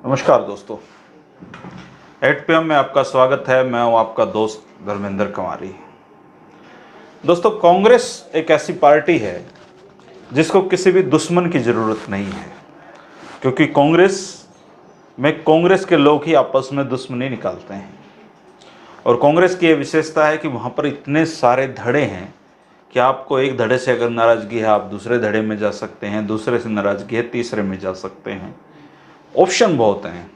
नमस्कार दोस्तों, 8 PM में आपका स्वागत है। मैं हूं आपका दोस्त धर्मेंद्र कुमारी। दोस्तों, कांग्रेस एक ऐसी पार्टी है जिसको किसी भी दुश्मन की ज़रूरत नहीं है, क्योंकि कांग्रेस के लोग ही आपस में दुश्मनी निकालते हैं। और कांग्रेस की ये विशेषता है कि वहाँ पर इतने सारे धड़े हैं कि आपको एक धड़े से अगर नाराज़गी है, आप दूसरे धड़े में जा सकते हैं, दूसरे से नाराज़गी है, तीसरे में जा सकते हैं। ऑप्शन बहुत हैं।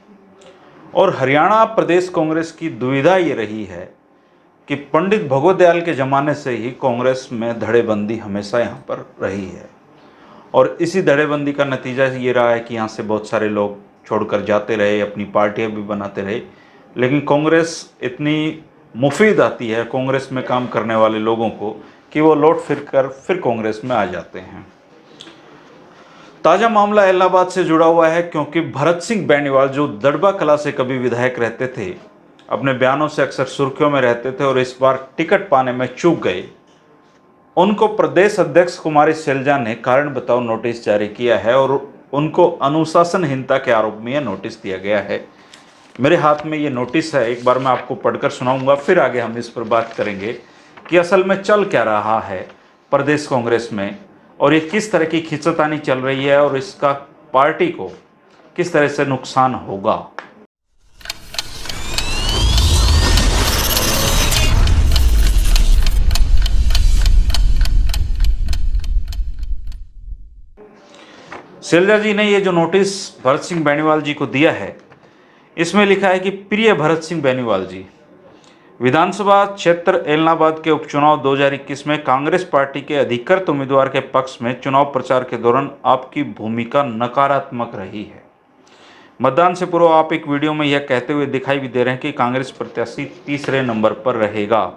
और हरियाणा प्रदेश कांग्रेस की दुविधा ये रही है कि पंडित भगवत दयाल के ज़माने से ही कांग्रेस में धड़ेबंदी हमेशा यहाँ पर रही है। और इसी धड़ेबंदी का नतीजा ये रहा है कि यहाँ से बहुत सारे लोग छोड़कर जाते रहे, अपनी पार्टियाँ भी बनाते रहे, लेकिन कांग्रेस इतनी मुफीद आती है कांग्रेस में काम करने वाले लोगों को कि वो लौट फिर कांग्रेस में आ जाते हैं। ताज़ा मामला इलाहाबाद से जुड़ा हुआ है, क्योंकि भरत सिंह बेनीवाल जो दड़बा कला से कभी विधायक रहते थे, अपने बयानों से अक्सर सुर्खियों में रहते थे और इस बार टिकट पाने में चूक गए। उनको प्रदेश अध्यक्ष कुमारी सैलजा ने कारण बताओ नोटिस जारी किया है और उनको अनुशासनहीनता के आरोप में यह नोटिस दिया गया है। मेरे हाथ में ये नोटिस है, एक बार मैं आपको पढ़कर सुनाऊंगा, फिर आगे हम इस पर बात करेंगे कि असल में चल क्या रहा है प्रदेश कांग्रेस में और ये किस तरह की खींचतानी चल रही है और इसका पार्टी को किस तरह से नुकसान होगा। सैलजा जी ने ये जो नोटिस भरत सिंह बेनीवाल जी को दिया है, इसमें लिखा है कि प्रिय भरत सिंह बेनीवाल जी, विधानसभा क्षेत्र इलाहाबाद के उपचुनाव 2021 में कांग्रेस पार्टी के अधिकृत उम्मीदवार के पक्ष में चुनाव प्रचार के दौरान आपकी भूमिका नकारात्मक रही है। मतदान से पूर्व आप एक वीडियो में यह कहते हुए दिखाई भी दे रहे हैं कि कांग्रेस प्रत्याशी तीसरे नंबर पर रहेगा।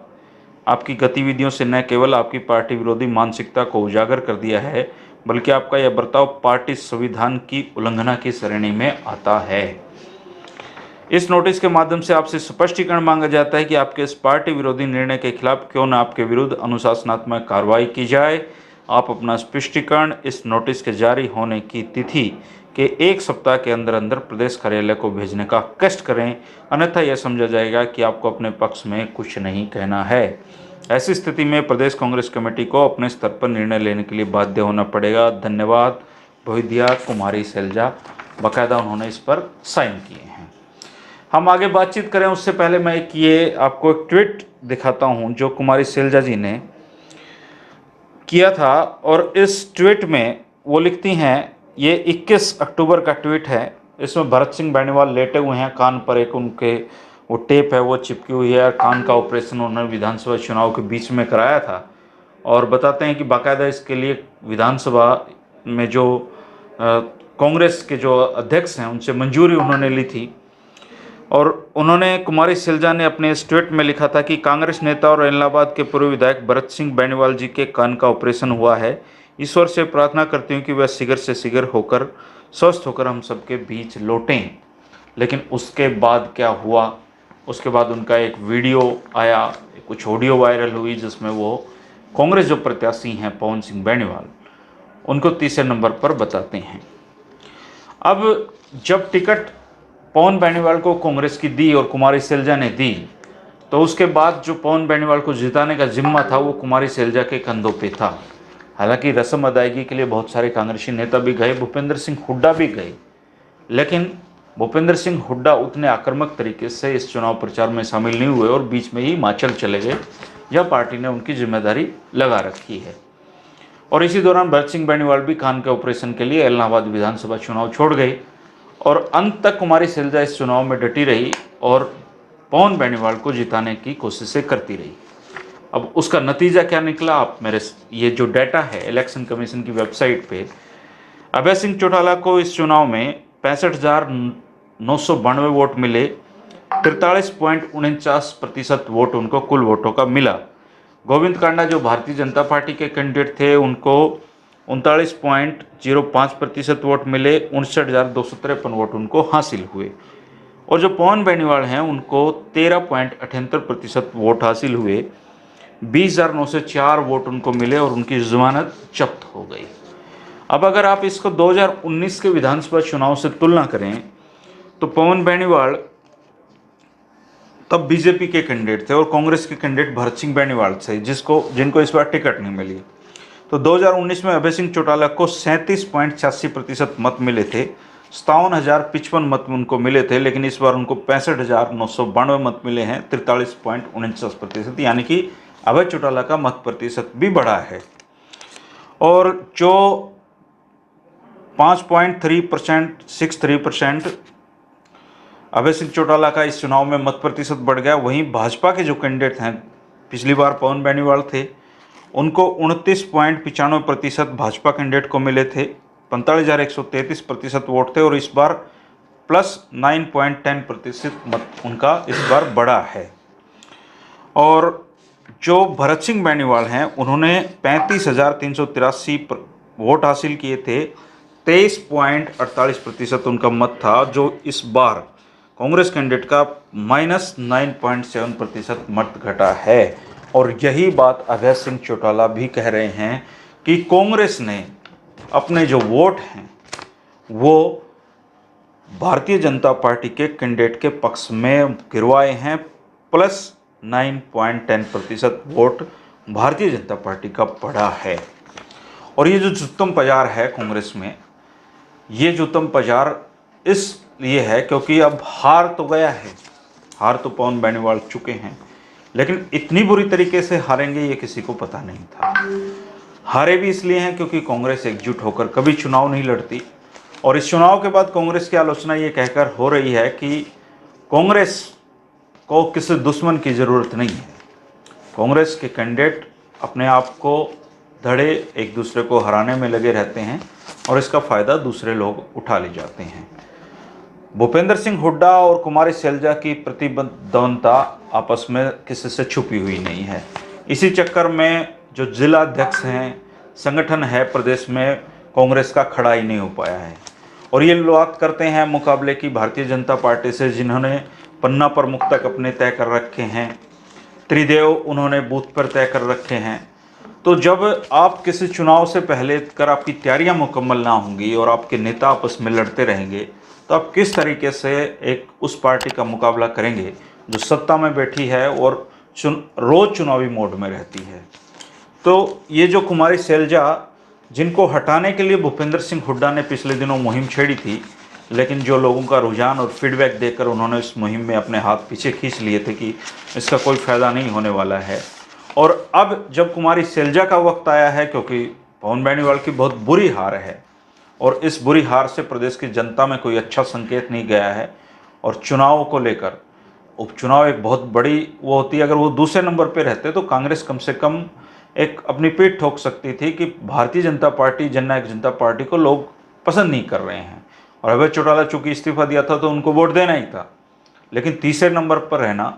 आपकी गतिविधियों से न केवल आपकी पार्टी विरोधी मानसिकता को उजागर कर दिया है, बल्कि आपका यह बर्ताव पार्टी संविधान की उल्लंघना की श्रेणी में आता है। इस नोटिस के माध्यम से आपसे स्पष्टीकरण मांगा जाता है कि आपके इस पार्टी विरोधी निर्णय के खिलाफ क्यों न आपके विरुद्ध अनुशासनात्मक कार्रवाई की जाए। आप अपना स्पष्टीकरण इस नोटिस के जारी होने की तिथि के 1 सप्ताह के अंदर अंदर प्रदेश कार्यालय को भेजने का कष्ट करें, अन्यथा यह समझा जाएगा कि आपको अपने पक्ष में कुछ नहीं कहना है। ऐसी स्थिति में प्रदेश कांग्रेस कमेटी को अपने स्तर पर निर्णय लेने के लिए बाध्य होना पड़ेगा। धन्यवाद, भोदिया कुमारी सैलजा। बाकायदा उन्होंने इस पर साइन किए हैं। हम आगे बातचीत करें उससे पहले मैं आपको एक ट्वीट दिखाता हूं जो कुमारी सैलजा जी ने किया था। और इस ट्वीट में वो लिखती हैं, ये 21 अक्टूबर का ट्वीट है। इसमें भरत सिंह बेनीवाल लेटे हुए हैं, कान पर एक उनके वो टेप है वो चिपकी हुई है। कान का ऑपरेशन उन्होंने विधानसभा चुनाव के बीच में कराया था और बताते हैं कि बाकायदा इसके लिए विधानसभा में जो कांग्रेस के जो अध्यक्ष हैं उनसे मंजूरी उन्होंने ली थी। और उन्होंने कुमारी सैलजा ने अपने इस ट्वीट में लिखा था कि कांग्रेस नेता और इलाहाबाद के पूर्व विधायक भरत सिंह बेनीवाल जी के कान का ऑपरेशन हुआ है। ईश्वर से प्रार्थना करती हूँ कि वह शीघ्र से शीघ्र होकर स्वस्थ होकर हम सबके बीच लौटें। लेकिन उसके बाद क्या हुआ, उसके बाद उनका एक वीडियो आया, कुछ ऑडियो वायरल हुई जिसमें वो कांग्रेस जो प्रत्याशी हैं पवन सिंह बेनीवाल, उनको तीसरे नंबर पर बताते हैं। अब जब टिकट पवन बेनीवाल को कांग्रेस की दी और कुमारी सैलजा ने दी, तो उसके बाद जो पवन बेनीवाल को जिताने का जिम्मा था वो कुमारी सैलजा के कंधों पे था। हालांकि रस्म अदायगी के लिए बहुत सारे कांग्रेसी नेता भी गए, भूपेंद्र सिंह हुड्डा भी गए, लेकिन भूपेंद्र सिंह हुड्डा उतने आक्रामक तरीके से इस चुनाव प्रचार में शामिल नहीं हुए और बीच में ही हिमाचल चले गए, जहाँ पार्टी ने उनकी जिम्मेदारी लगा रखी है। और इसी दौरान भरत सिंह बेनीवाल भी कान के ऑपरेशन के लिए इलाहाबाद विधानसभा चुनाव छोड़ गए और अंत तक कुमारी सैलजा इस चुनाव में डटी रही और पवन बेनीवाल को जिताने की कोशिशें करती रही। अब उसका नतीजा क्या निकला, आप मेरे ये जो डाटा है इलेक्शन कमीशन की वेबसाइट पे, अभय सिंह चौटाला को इस चुनाव में 65,992 वोट मिले। 43.49% वोट उनको कुल वोटों का मिला। गोविंद कांडा जो भारतीय जनता पार्टी के कैंडिडेट थे उनको 39.05% वोट मिले। 59,253 वोट उनको हासिल हुए। और जो पवन बेनीवाल हैं उनको 13.78% वोट हासिल हुए। 20,904 वोट उनको मिले और उनकी जमानत जब्त हो गई। अब अगर आप इसको 2019 के विधानसभा चुनाव से तुलना करें तो पवन बेनीवाल तब बीजेपी के कैंडिडेट थे और कांग्रेस के कैंडिडेट भरत सिंह बेनीवाल थे, जिनको इस बार टिकट नहीं मिली। तो 2019 में अभय सिंह चौटाला को 37.86% मत मिले थे, 57,055 मत उनको मिले थे, लेकिन इस बार उनको 65,992 मत मिले हैं, 43.49%, यानी कि अभय चौटाला का मत प्रतिशत भी बढ़ा है। और जो 5.3% 63% अभय सिंह चौटाला का इस चुनाव में मत प्रतिशत बढ़ गया, वहीं भाजपा के जो कैंडिडेट हैं, पिछली बार पवन बेनीवाल थे, उनको 29.95% भाजपा कैंडिडेट को मिले थे, 45,133% वोट थे, और इस बार प्लस 9.10% मत उनका इस बार बढ़ा है। और जो भरत सिंह बेनीवाल हैं, उन्होंने 35,383 वोट हासिल किए थे, 23.48% उनका मत था, जो इस बार कांग्रेस कैंडिडेट का -9.7% मत घटा है। और यही बात अभय सिंह चौटाला भी कह रहे हैं कि कांग्रेस ने अपने जो वोट हैं वो भारतीय जनता पार्टी के कैंडिडेट के पक्ष में गिरवाए हैं, plus 9.10% vote Bharatiya Janata party का पड़ा है। और ये जो जुत्तम पजार है कांग्रेस में, ये जुत्तम पजार इसलिए है क्योंकि अब हार तो गया है, हार तो पवन बेनीवाल चुके हैं, लेकिन इतनी बुरी तरीके से हारेंगे ये किसी को पता नहीं था। हारे भी इसलिए हैं क्योंकि कांग्रेस एकजुट होकर कभी चुनाव नहीं लड़ती, और इस चुनाव के बाद कांग्रेस की आलोचना ये कहकर हो रही है कि कांग्रेस को किसी दुश्मन की ज़रूरत नहीं है। कांग्रेस के कैंडिडेट अपने आप को धड़े एक दूसरे को हराने में लगे रहते हैं और इसका फ़ायदा दूसरे लोग उठा ले जाते हैं। भूपेंद्र सिंह हुड्डा और कुमारी शैलजा की प्रतिद्वंदता आपस में किसी से छुपी हुई नहीं है। इसी चक्कर में जो जिला अध्यक्ष हैं, संगठन है प्रदेश में, कांग्रेस का खड़ा ही नहीं हो पाया है। और ये बात करते हैं मुकाबले की भारतीय जनता पार्टी से, जिन्होंने पन्ना प्रमुख तक अपने तय कर रखे हैं, त्रिदेव उन्होंने बूथ पर तय कर रखे हैं। तो जब आप किसी चुनाव से पहले कर आपकी तैयारियां मुकम्मल ना होंगी और आपके नेता आपस में लड़ते रहेंगे, तो आप किस तरीके से एक उस पार्टी का मुकाबला करेंगे जो सत्ता में बैठी है और रोज़ चुनावी मोड में रहती है। तो ये जो कुमारी शैलजा, जिनको हटाने के लिए भूपेंद्र सिंह हुड्डा ने पिछले दिनों मुहिम छेड़ी थी, लेकिन जो लोगों का रुझान और फीडबैक देकर उन्होंने इस मुहिम में अपने हाथ पीछे खींच लिए थे कि इसका कोई फ़ायदा नहीं होने वाला है। और अब जब कुमारी शैलजा का वक्त आया है, क्योंकि पवन बेनीवाल की बहुत बुरी हार है और इस बुरी हार से प्रदेश की जनता में कोई अच्छा संकेत नहीं गया है, और चुनाव को लेकर उपचुनाव एक बहुत बड़ी वो होती है। अगर वो दूसरे नंबर पे रहते तो कांग्रेस कम से कम एक अपनी पीठ ठोक सकती थी कि भारतीय जनता पार्टी, जननायक जनता पार्टी को लोग पसंद नहीं कर रहे हैं, और अभय चौटाला चूंकि इस्तीफा दिया था तो उनको वोट देना ही था। लेकिन तीसरे नंबर पर रहना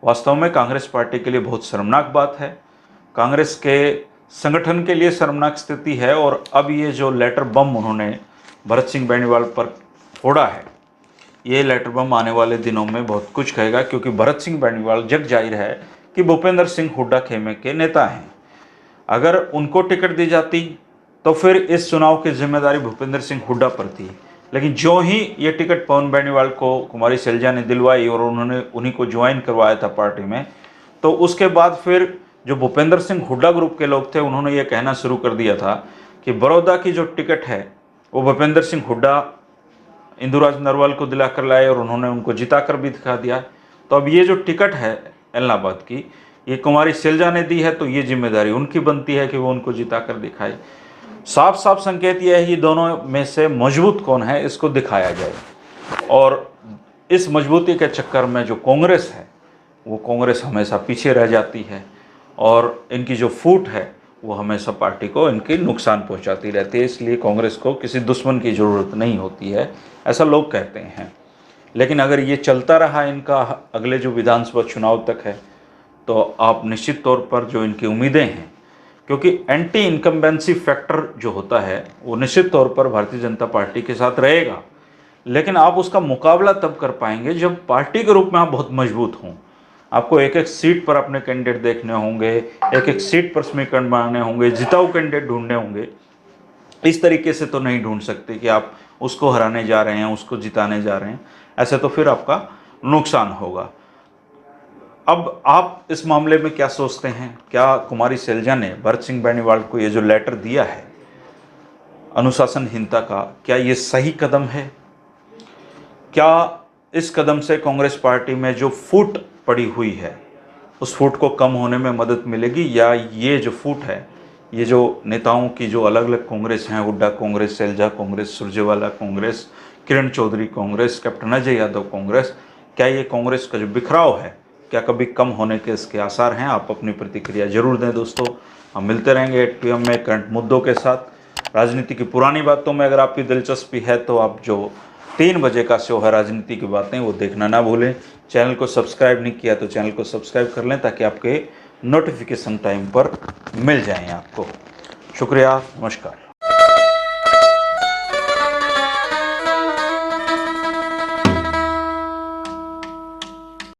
वास्तव में कांग्रेस पार्टी के लिए बहुत शर्मनाक बात है, कांग्रेस के संगठन के लिए शर्मनाक स्थिति है। और अब ये जो लेटर बम उन्होंने भरत सिंह बेनीवाल पर फोड़ा है, ये लेटर बम आने वाले दिनों में बहुत कुछ कहेगा, क्योंकि भरत सिंह बेनीवाल जग जाहिर है कि भूपेंद्र सिंह हुड्डा खेमे के नेता हैं। अगर उनको टिकट दी जाती तो फिर इस चुनाव की जिम्मेदारी भूपेंद्र सिंह हुड्डा पर थी, लेकिन जो ही ये टिकट पवन बेनीवाल को कुमारी शैलजा ने दिलवाई और उन्होंने उन्हीं को ज्वाइन करवाया था पार्टी में, तो उसके बाद फिर जो भूपेंद्र सिंह हुड्डा ग्रुप के लोग थे, उन्होंने ये कहना शुरू कर दिया था कि बड़ौदा की जो टिकट है वो भूपेंद्र सिंह हुड्डा इंदुराज नरवाल को दिलाकर लाए और उन्होंने उनको जिताकर भी दिखा दिया। तो अब ये जो टिकट है एलनाबाद की, ये कुमारी शैलजा ने दी है, तो ये जिम्मेदारी उनकी बनती है कि वो उनको जिताकर दिखाए। साफ साफ संकेत यह है कि दोनों में से मजबूत कौन है इसको दिखाया जाए, और इस मजबूती के चक्कर में जो कांग्रेस है वो कांग्रेस हमेशा पीछे रह जाती है, और इनकी जो फूट है वो हमेशा पार्टी को इनकी नुकसान पहुंचाती रहती है। इसलिए कांग्रेस को किसी दुश्मन की ज़रूरत नहीं होती है, ऐसा लोग कहते हैं। लेकिन अगर ये चलता रहा इनका अगले जो विधानसभा चुनाव तक है, तो आप निश्चित तौर पर जो इनकी उम्मीदें हैं, क्योंकि एंटी इनकम्बेंसी फैक्टर जो होता है वो निश्चित तौर पर भारतीय जनता पार्टी के साथ रहेगा, लेकिन आप उसका मुकाबला तब कर पाएंगे जब पार्टी के रूप में आप बहुत मजबूत हों। आपको एक एक सीट पर अपने कैंडिडेट देखने होंगे, एक एक सीट पर समीकरण बनाने होंगे, जिताऊ कैंडिडेट ढूंढने होंगे। इस तरीके से तो नहीं ढूंढ सकते कि आप उसको हराने जा रहे हैं, उसको जिताने जा रहे हैं। ऐसे तो फिर आपका नुकसान होगा। अब आप इस मामले में क्या सोचते हैं? क्या कुमारी शैलजा ने भरत सिंह बेनीवाल को ये जो लेटर दिया है अनुशासनहीनता का, क्या ये सही कदम है? क्या इस कदम से कांग्रेस पार्टी में जो फूट पड़ी हुई है उस फूट को कम होने में मदद मिलेगी, या ये जो फूट है, ये जो नेताओं की जो अलग अलग कांग्रेस हैं, हुड्डा कांग्रेस, शैलजा कांग्रेस, सुरजेवाला कांग्रेस, किरण चौधरी कांग्रेस, कैप्टन अजय यादव कांग्रेस, क्या ये कांग्रेस का जो बिखराव है क्या कभी कम होने के इसके आसार हैं? आप अपनी प्रतिक्रिया जरूर दें दोस्तों। हम मिलते रहेंगे 8 PM में करंट मुद्दों के साथ। राजनीति की पुरानी बातों में अगर आपकी दिलचस्पी है तो आप जो 3 बजे का शो है राजनीति की बातें वो देखना ना भूलें। चैनल को सब्सक्राइब नहीं किया तो चैनल को सब्सक्राइब कर लें ताकि आपके नोटिफिकेशन टाइम पर मिल जाएं आपको। शुक्रिया, नमस्कार।